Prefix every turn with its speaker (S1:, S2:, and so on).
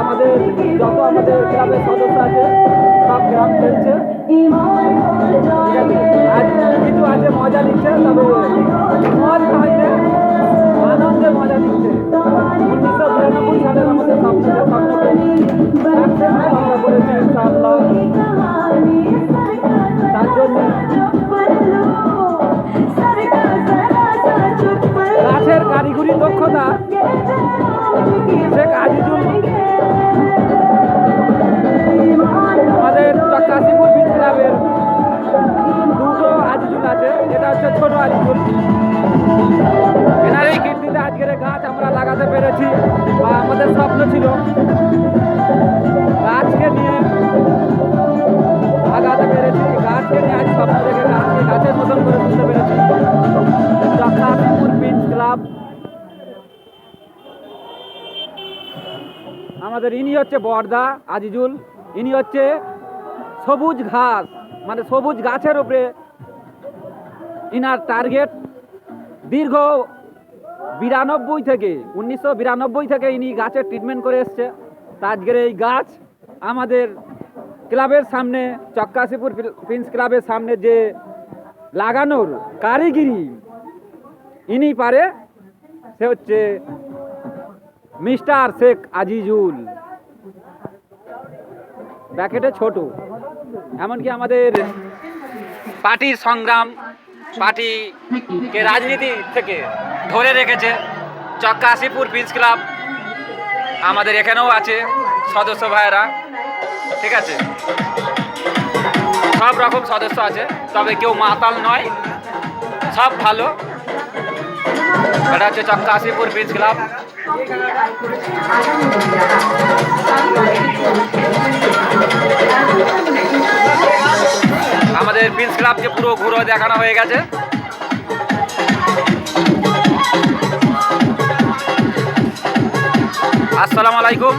S1: আমাদের যত আমাদের গ্রামের সদস্য আছে সব গ্রাম খেলছে, আজ কিছু আছে মজা নিচ্ছে, তবে মজ হয়নি, আনন্দে মজা নিচ্ছে। 1992 সালের আমাদের স্বপ্নকে আমরা করেছি ইনশাআল্লাহ। তার জন্য গাছের কারিগরি দক্ষতা শেখ আজিজুল, আমাদের চক্কাশিপুর বীজ ক্লাবের দুটো আজিজুল আছে। এটা হচ্ছে ছোট আজিজুল, এনার এই কীর্তিতে আজকের গাছ আমরা লাগাতে পেরেছি, বা আমাদের স্বপ্ন ছিল গাছকে নিয়ে লাগাতে পেরেছি। গাছকে নিয়ে আজ স্বপ্ন দেখে গাছকে গাছের মতন করে তুলতে পেরেছি। চক্কাশিপুর বীজ ক্লাব, আমাদের ইনি হচ্ছে বর্দা আজিজুল, ইনি হচ্ছে সবুজ ঘাস, মানে সবুজ গাছের উপরে ইনার টার্গেট। দীর্ঘ 1992 থেকে ইনি গাছের ট্রিটমেন্ট করে এসছে। তা আজকের এই গাছ আমাদের ক্লাবের সামনে, চক্কাশিপুর প্রিন্স ক্লাবের সামনে যে লাগানোর কারিগরি ইনি পারে, সে হচ্ছে মিস্টার শেখ আজিজুল। প্যাকেটে ছোট, এমনকি আমাদের পার্টির সংগ্রাম, পার্টিকে রাজনীতি থেকে ধরে রেখেছে চক্কাশিপুর প্রিন্স ক্লাব। আমাদের এখানেও আছে সদস্য ভাইয়েরা, ঠিক আছে, সব রকম সদস্য আছে, তবে কেউ মাতাল নয়, সব ভালো। এটা হচ্ছে চক্কাশিপুর প্রিন্স ক্লাব। আমাদের প্রিন্স ক্লাবকে পুরো ঘুরে দেখানো হয়ে গেছে। আসসালামু আলাইকুম।